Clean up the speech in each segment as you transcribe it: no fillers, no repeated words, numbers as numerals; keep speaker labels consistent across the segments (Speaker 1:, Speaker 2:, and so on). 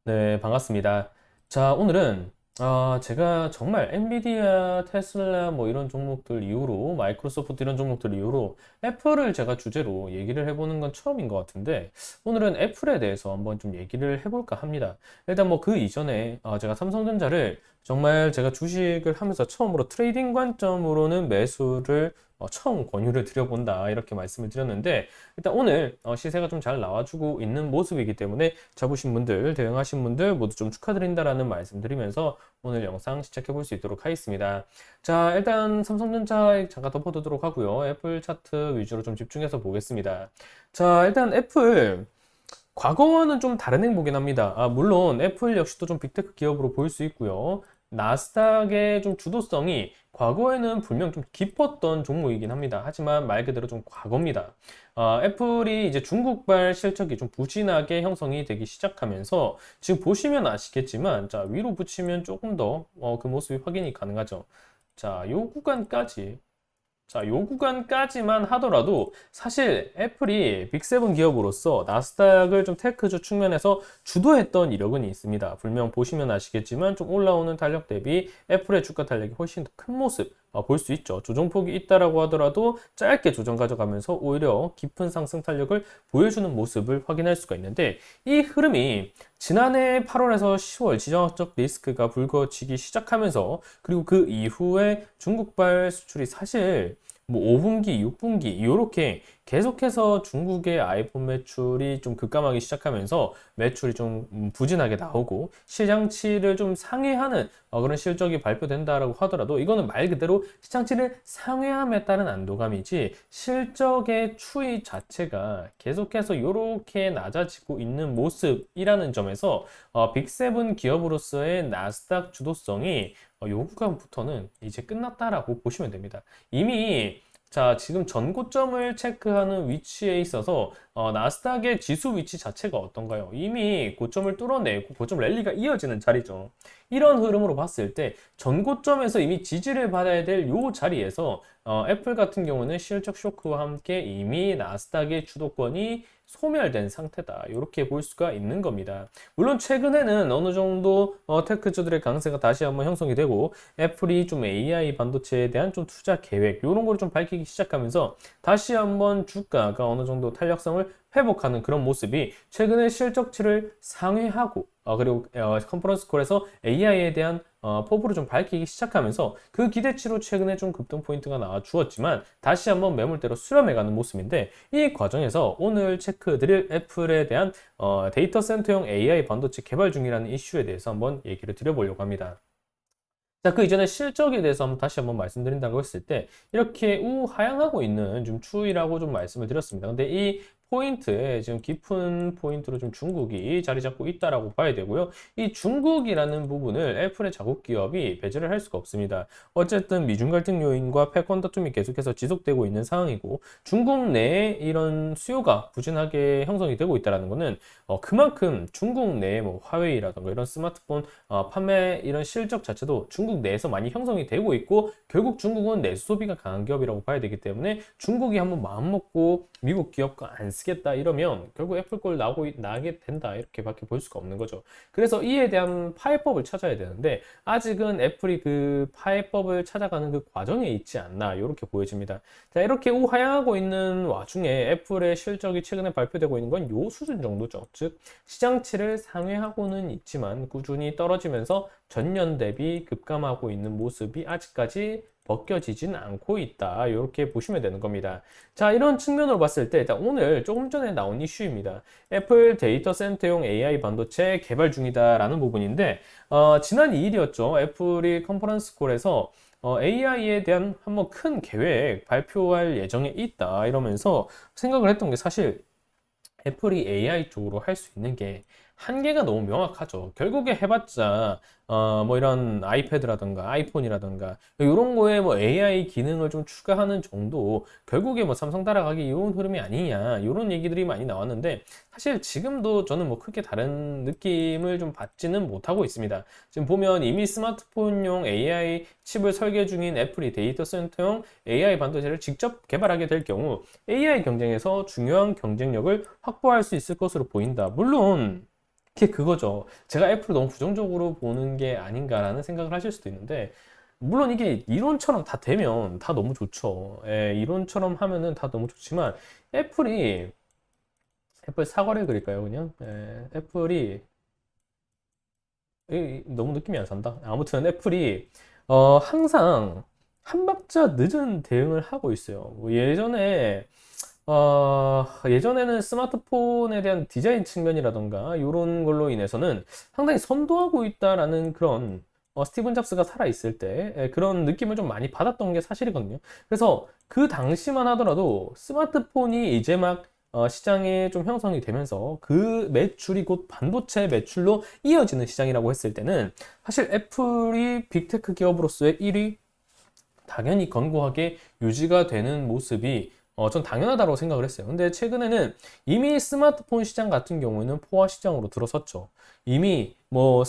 Speaker 1: 네, 반갑습니다. 자, 오늘은 제가 정말 엔비디아, 테슬라 뭐 이런 종목들 이후로 마이크로소프트 이런 종목들 이후로 애플을 제가 주제로 얘기를 해보는 건 처음인 것 같은데 오늘은 애플에 대해서 한번 좀 얘기를 해볼까 합니다. 일단 뭐 그 이전에 제가 삼성전자를 정말 제가 주식을 하면서 처음으로 트레이딩 관점으로는 매수를 처음 권유를 드려본다 이렇게 말씀을 드렸는데 일단 오늘 시세가 좀 잘 나와주고 있는 모습이기 때문에 잡으신 분들, 대응하신 분들 모두 좀 축하드린다라는 말씀 드리면서 오늘 영상 시작해 볼 수 있도록 하겠습니다. 자, 일단 삼성전자 잠깐 덮어두도록 하고요. 애플 차트 위주로 좀 집중해서 보겠습니다. 자, 일단 애플 과거와는 좀 다른 행보긴 합니다. 물론 애플 역시도 좀 빅테크 기업으로 보일 수 있고요. 나스닥의 좀 주도성이 과거에는 분명 좀 깊었던 종목이긴 합니다. 하지만 말 그대로 좀 과거입니다. 애플이 이제 중국발 실적이 좀 부진하게 형성이 되기 시작하면서 지금 보시면 아시겠지만 자, 위로 붙이면 조금 더 그 모습이 확인이 가능하죠. 자, 요 구간까지 자, 요 구간까지만 하더라도 사실 애플이 빅세븐 기업으로서 나스닥을 좀 테크주 측면에서 주도했던 이력은 있습니다. 분명 보시면 아시겠지만 좀 올라오는 탄력 대비 애플의 주가 탄력이 훨씬 더 큰 모습 볼 수 있죠. 조정폭이 있다라고 하더라도 짧게 조정 가져가면서 오히려 깊은 상승 탄력을 보여주는 모습을 확인할 수가 있는데 이 흐름이 지난해 8월에서 10월 지정학적 리스크가 불거지기 시작하면서 그리고 그 이후에 중국발 수출이 사실 뭐 5분기, 6분기 이렇게 계속해서 중국의 아이폰 매출이 좀 급감하기 시작하면서 매출이 좀 부진하게 나오고 시장치를 좀 상회하는 그런 실적이 발표된다라고 하더라도 이거는 말 그대로 시장치를 상회함에 따른 안도감이지 실적의 추이 자체가 계속해서 이렇게 낮아지고 있는 모습이라는 점에서 빅세븐 기업으로서의 나스닥 주도성이 요 구간부터는 이제 끝났다라고 보시면 됩니다. 이미 자, 지금 전고점을 체크하는 위치에 있어서 나스닥의 지수 위치 자체가 어떤가요? 이미 고점을 뚫어내고 고점 랠리가 이어지는 자리죠. 이런 흐름으로 봤을 때 전고점에서 이미 지지를 받아야 될 요 자리에서 애플 같은 경우는 실적 쇼크와 함께 이미 나스닥의 주도권이 소멸된 상태다. 이렇게 볼 수가 있는 겁니다. 물론 최근에는 어느 정도 테크주들의 강세가 다시 한번 형성이 되고 애플이 좀 AI 반도체에 대한 좀 투자 계획 이런 걸 좀 밝히기 시작하면서 다시 한번 주가가 어느 정도 탄력성을 회복하는 그런 모습이 최근에 실적치를 상회하고 그리고 컨퍼런스 콜에서 AI에 대한 포부를 좀 밝히기 시작하면서 그 기대치로 최근에 좀 급등 포인트가 나와 주었지만 다시 한번 매물대로 수렴해가는 모습인데 이 과정에서 오늘 체크드릴 애플에 대한 데이터 센터용 AI 반도체 개발 중이라는 이슈에 대해서 한번 얘기를 드려보려고 합니다. 자, 그 이전에 실적에 대해서 다시 한번 말씀드린다고 했을 때, 이렇게 우하향하고 있는 좀 추이라고 좀 말씀을 드렸습니다. 근데 이 포인트에 지금 깊은 포인트로 좀 중국이 자리 잡고 있다라고 봐야 되고요. 이 중국이라는 부분을 애플의 자국 기업이 배제를 할 수가 없습니다. 어쨌든 미중 갈등 요인과 패권 다툼이 계속해서 지속되고 있는 상황이고, 중국 내에 이런 수요가 부진하게 형성이 되고 있다는 것은 그만큼 중국 내에 뭐 화웨이라든가 이런 스마트폰 판매 이런 실적 자체도 중국 내에서 많이 형성이 되고 있고 결국 중국은 내수 소비가 강한 기업이라고 봐야 되기 때문에 중국이 한번 마음 먹고 미국 기업 거 안 쓰겠다 이러면 결국 애플 걸 나게 된다 이렇게밖에 볼 수가 없는 거죠. 그래서 이에 대한 파해법을 찾아야 되는데 아직은 애플이 그 파해법을 찾아가는 그 과정에 있지 않나 이렇게 보여집니다. 자, 이렇게 우하향하고 있는 와중에 애플의 실적이 최근에 발표되고 있는 건 요 수준 정도죠. 즉 시장치를 상회하고는 있지만 꾸준히 떨어지면서 전년 대비 급감하고 있는 모습이 아직까지 벗겨지진 않고 있다. 이렇게 보시면 되는 겁니다. 자, 이런 측면으로 봤을 때 일단 오늘 조금 전에 나온 이슈입니다. 애플 데이터 센터용 AI 반도체 개발 중이다라는 부분인데 지난 2일이었죠. 애플이 컨퍼런스 콜에서 AI에 대한 한번 큰 계획 발표할 예정에 있다 이러면서 생각을 했던 게 사실 애플이 AI 쪽으로 할 수 있는 게 한계가 너무 명확하죠. 결국에 해봤자 뭐 이런 아이패드라든가 아이폰이라든가 이런 거에 뭐 AI 기능을 좀 추가하는 정도 결국에 뭐 삼성 따라가기 이런 흐름이 아니냐 이런 얘기들이 많이 나왔는데 사실 지금도 저는 뭐 크게 다른 느낌을 좀 받지는 못하고 있습니다. 지금 보면 이미 스마트폰용 AI 칩을 설계 중인 애플이 데이터 센터용 AI 반도체를 직접 개발하게 될 경우 AI 경쟁에서 중요한 경쟁력을 확보할 수 있을 것으로 보인다. 물론 그게 그거죠. 제가 애플을 너무 부정적으로 보는 게 아닌가라는 생각을 하실 수도 있는데, 물론 이게 이론처럼 다 되면 다 너무 좋죠. 예, 이론처럼 하면은 다 너무 좋지만, 애플이, 애플 사과를 그릴까요, 그냥? 예, 애플이, 너무 느낌이 안 산다. 아무튼 애플이, 항상 한 박자 늦은 대응을 하고 있어요. 뭐 예전에는 스마트폰에 대한 디자인 측면이라던가 이런 걸로 인해서는 상당히 선도하고 있다라는 그런 스티븐 잡스가 살아있을 때 그런 느낌을 좀 많이 받았던 게 사실이거든요. 그래서 그 당시만 하더라도 스마트폰이 이제 막 시장에 좀 형성이 되면서 그 매출이 곧 반도체 매출로 이어지는 시장이라고 했을 때는 사실 애플이 빅테크 기업으로서의 1위 당연히 견고하게 유지가 되는 모습이 전 당연하다고 생각을 했어요. 근데 최근에는 이미 스마트폰 시장 같은 경우에는 포화 시장으로 들어섰죠. 이미 뭐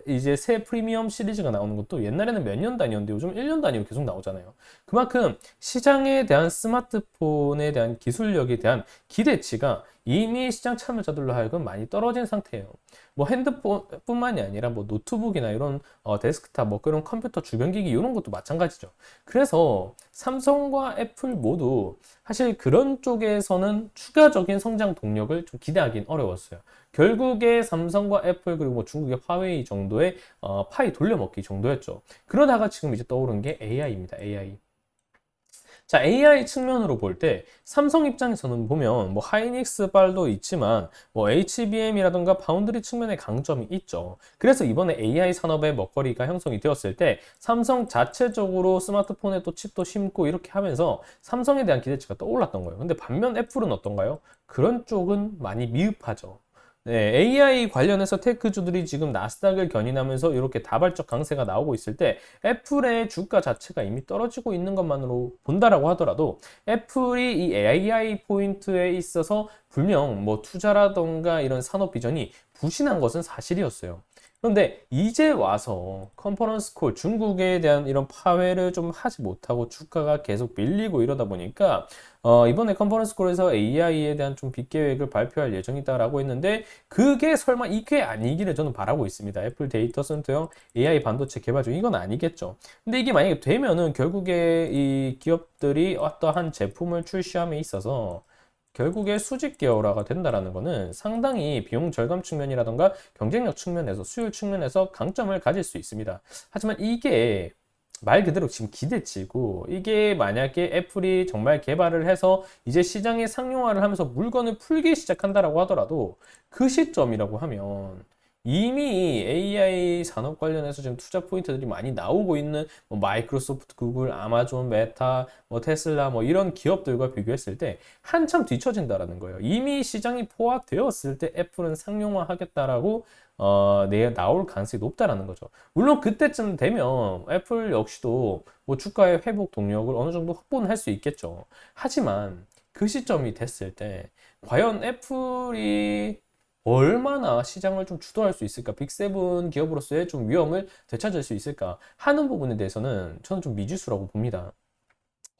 Speaker 1: 이제 새 프리미엄 시리즈가 나오는 것도 옛날에는 몇 년 단위였는데 요즘 1년 단위로 계속 나오잖아요. 그만큼 시장에 대한 스마트폰에 대한 기술력에 대한 기대치가 이미 시장 참여자들로 하여금 많이 떨어진 상태예요. 뭐 핸드폰뿐만이 아니라 뭐 노트북이나 이런 데스크탑 뭐 그런 컴퓨터 주변 기기 이런 것도 마찬가지죠. 그래서 삼성과 애플 모두 사실 그런 쪽에서는 추가적인 성장 동력을 좀 기대하기는 어려웠어요. 결국에 삼성과 애플 그리고 뭐 중국의 화웨이 정도의 파이 돌려먹기 정도였죠. 그러다가 지금 이제 떠오른 게 AI입니다. AI. 자, AI 측면으로 볼 때 삼성 입장에서는 보면 뭐 하이닉스 발도 있지만 뭐 HBM이라던가 파운드리 측면의 강점이 있죠. 그래서 이번에 AI 산업의 먹거리가 형성이 되었을 때 삼성 자체적으로 스마트폰에 또 칩도 심고 이렇게 하면서 삼성에 대한 기대치가 떠올랐던 거예요. 근데 반면 애플은 어떤가요? 그런 쪽은 많이 미흡하죠. 네, AI 관련해서 테크주들이 지금 나스닥을 견인하면서 이렇게 다발적 강세가 나오고 있을 때 애플의 주가 자체가 이미 떨어지고 있는 것만으로 본다라고 하더라도 애플이 이 AI 포인트에 있어서 분명 뭐 투자라던가 이런 산업 비전이 부진한 것은 사실이었어요. 그런데 이제 와서 컨퍼런스 콜 중국에 대한 이런 파회를 좀 하지 못하고 주가가 계속 밀리고 이러다 보니까 이번에 컨퍼런스 콜에서 AI에 대한 좀 빅계획을 발표할 예정이다라고 했는데 그게 설마 이게 아니기를 저는 바라고 있습니다. 애플 데이터 센터형 AI 반도체 개발 중 이건 아니겠죠. 근데 이게 만약에 되면은 결국에 이 기업들이 어떠한 제품을 출시함에 있어서 결국에 수직 계열화가 된다라는 거는 상당히 비용 절감 측면이라던가 경쟁력 측면에서 수율 측면에서 강점을 가질 수 있습니다. 하지만 이게 말 그대로 지금 기대치고 이게 만약에 애플이 정말 개발을 해서 이제 시장에 상용화를 하면서 물건을 풀기 시작한다라고 하더라도 그 시점이라고 하면 이미 AI 산업 관련해서 지금 투자 포인트들이 많이 나오고 있는 뭐 마이크로소프트, 구글, 아마존, 메타, 뭐 테슬라 뭐 이런 기업들과 비교했을 때 한참 뒤처진다라는 거예요. 이미 시장이 포화되었을 때 애플은 상용화 하겠다라고 나올 가능성이 높다라는 거죠. 물론 그때쯤 되면 애플 역시도 뭐 주가의 회복 동력을 어느 정도 확보는 할 수 있겠죠. 하지만 그 시점이 됐을 때 과연 애플이 얼마나 시장을 좀 주도할 수 있을까? 빅세븐 기업으로서의 좀 위험을 되찾을 수 있을까? 하는 부분에 대해서는 저는 좀 미지수라고 봅니다.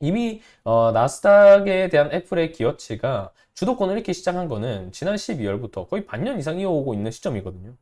Speaker 1: 이미 나스닥에 대한 애플의 기여치가 주도권을 잃기 시작한 거는 지난 12월부터 거의 반년 이상 이어오고 있는 시점이거든요.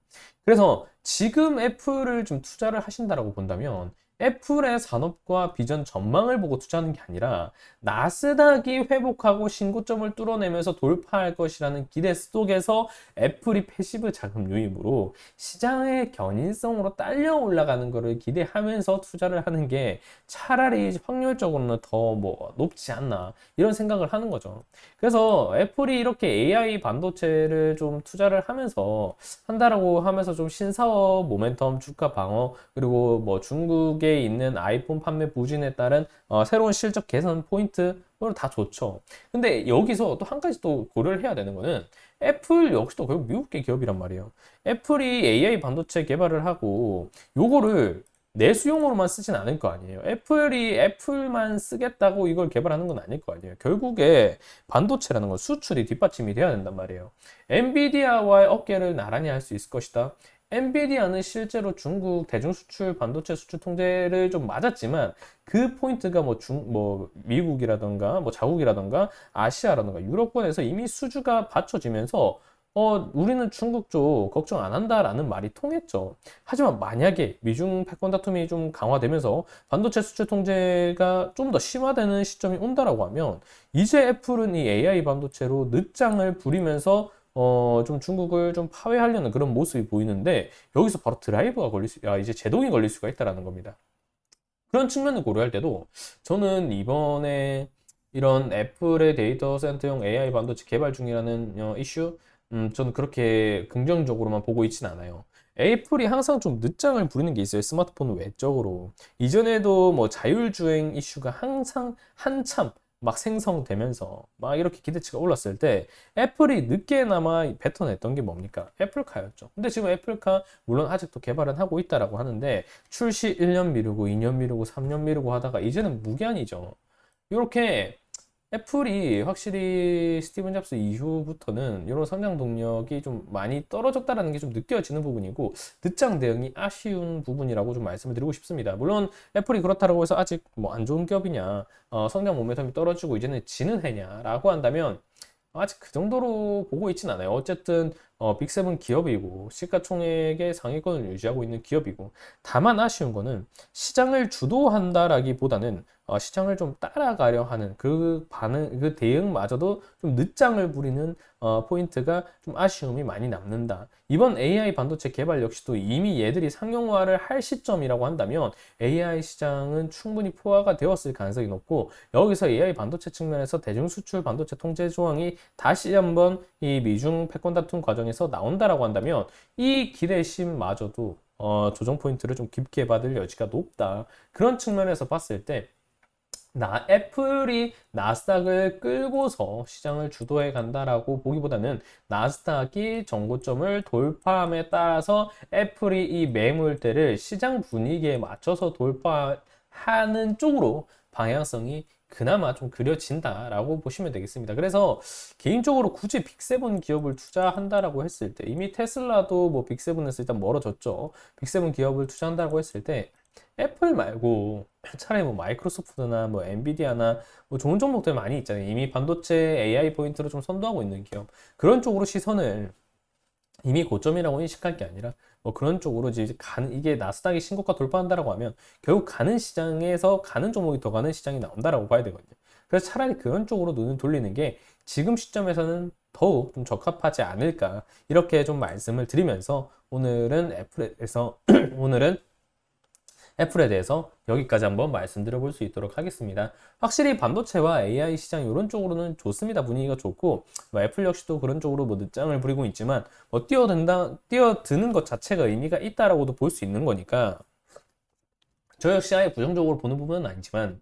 Speaker 1: 그래서 지금 애플을 좀 투자를 하신다라고 본다면 애플의 산업과 비전 전망을 보고 투자하는 게 아니라 나스닥이 회복하고 신고점을 뚫어내면서 돌파할 것이라는 기대 속에서 애플이 패시브 자금 유입으로 시장의 견인성으로 딸려 올라가는 것을 기대하면서 투자를 하는 게 차라리 확률적으로는 더 뭐 높지 않나 이런 생각을 하는 거죠. 그래서 애플이 이렇게 AI 반도체를 좀 투자를 하면서 한다라고 하면서 좀 신사업 모멘텀 주가 방어 그리고 뭐 중국에 있는 아이폰 판매 부진에 따른 새로운 실적 개선 포인트 다 좋죠. 근데 여기서 또 한 가지 또 고려를 해야 되는 거는 애플 역시도 결국 미국계 기업이란 말이에요. 애플이 AI 반도체 개발을 하고 요거를 내수용으로만 쓰진 않을 거 아니에요. 애플이 애플만 쓰겠다고 이걸 개발하는 건 아닐 거 아니에요. 결국에 반도체라는 건 수출이 뒷받침이 돼야 된단 말이에요. 엔비디아와의 어깨를 나란히 할 수 있을 것이다. 엔비디아는 실제로 중국 대중 수출 반도체 수출 통제를 좀 맞았지만 그 포인트가 뭐 미국이라던가 뭐 자국이라던가 아시아라던가 유럽권에서 이미 수주가 받쳐지면서 우리는 중국 쪽 걱정 안 한다라는 말이 통했죠. 하지만 만약에 미중 패권 다툼이 좀 강화되면서 반도체 수출 통제가 좀 더 심화되는 시점이 온다라고 하면 이제 애플은 이 AI 반도체로 늦장을 부리면서 좀 중국을 좀 파괴하려는 그런 모습이 보이는데 여기서 바로 드라이브가 이제 제동이 걸릴 수가 있다라는 겁니다. 그런 측면을 고려할 때도 저는 이번에 이런 애플의 데이터 센터용 AI 반도체 개발 중이라는 이슈, 저는 그렇게 긍정적으로만 보고 있진 않아요. 애플이 항상 좀 늦장을 부리는 게 있어요. 스마트폰 외적으로. 이전에도 뭐 자율주행 이슈가 항상 한참 막 생성되면서 막 이렇게 기대치가 올랐을 때 애플이 늦게나마 뱉어냈던 게 뭡니까? 애플카였죠. 근데 지금 애플카 물론 아직도 개발은 하고 있다라고 하는데 출시 1년 미루고 2년 미루고 3년 미루고 하다가 이제는 무기한이죠. 이렇게 애플이 확실히 스티븐 잡스 이후부터는 이런 성장 동력이 좀 많이 떨어졌다라는 게 좀 느껴지는 부분이고 늦장 대응이 아쉬운 부분이라고 좀 말씀을 드리고 싶습니다. 물론 애플이 그렇다고 해서 아직 뭐 안 좋은 기업이냐, 성장 모멘텀이 떨어지고 이제는 지는 해냐라고 한다면 아직 그 정도로 보고 있진 않아요. 어쨌든 빅세븐 기업이고 시가총액의 상위권을 유지하고 있는 기업이고 다만 아쉬운 거는 시장을 주도한다라기보다는 시장을 좀 따라가려 하는 그 반응, 그 대응마저도 좀 늦장을 부리는 포인트가 좀 아쉬움이 많이 남는다. 이번 AI 반도체 개발 역시도 이미 얘들이 상용화를 할 시점이라고 한다면 AI 시장은 충분히 포화가 되었을 가능성이 높고 여기서 AI 반도체 측면에서 대중 수출 반도체 통제 조항이 다시 한번 이 미중 패권 다툼 과정에서 나온다라고 한다면 이 기대심마저도 조정 포인트를 좀 깊게 받을 여지가 높다. 그런 측면에서 봤을 때 애플이 나스닥을 끌고서 시장을 주도해 간다라고 보기보다는 나스닥이 정고점을 돌파함에 따라서 애플이 이 매물대를 시장 분위기에 맞춰서 돌파하는 쪽으로 방향성이 그나마 좀 그려진다라고 보시면 되겠습니다. 그래서 개인적으로 굳이 빅세븐 기업을 투자한다라고 했을 때 이미 테슬라도 뭐 빅세븐에서 일단 멀어졌죠. 빅세븐 기업을 투자한다고 했을 때 애플 말고 차라리 뭐 마이크로소프트나 뭐 엔비디아나 뭐 좋은 종목들 많이 있잖아요. 이미 반도체 AI 포인트로 좀 선도하고 있는 기업. 그런 쪽으로 시선을 이미 고점이라고 인식할 게 아니라 뭐 그런 쪽으로 이제 이게 나스닥이 신고가 돌파한다라고 하면 결국 가는 시장에서 가는 종목이 더 가는 시장이 나온다라고 봐야 되거든요. 그래서 차라리 그런 쪽으로 눈을 돌리는 게 지금 시점에서는 더욱 좀 적합하지 않을까 이렇게 좀 말씀을 드리면서 오늘은 애플에서 오늘은 애플에 대해서 여기까지 한번 말씀드려 볼 수 있도록 하겠습니다. 확실히 반도체와 AI 시장 이런 쪽으로는 좋습니다. 분위기가 좋고 뭐 애플 역시도 그런 쪽으로 뭐 늦장을 부리고 있지만 뭐 뛰어드는 것 자체가 의미가 있다라고도 볼 수 있는 거니까 저 역시 아예 부정적으로 보는 부분은 아니지만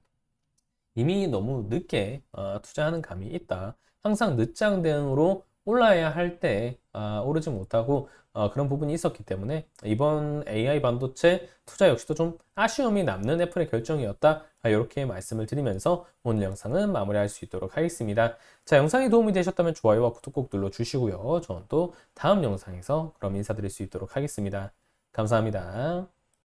Speaker 1: 이미 너무 늦게 투자하는 감이 있다. 항상 늦장 대응으로 올라야 할 때 오르지 못하고 그런 부분이 있었기 때문에 이번 AI 반도체 투자 역시도 좀 아쉬움이 남는 애플의 결정이었다. 이렇게 말씀을 드리면서 오늘 영상은 마무리할 수 있도록 하겠습니다. 자, 영상이 도움이 되셨다면 좋아요와 구독 꼭 눌러주시고요. 저는 또 다음 영상에서 그럼 인사드릴 수 있도록 하겠습니다. 감사합니다.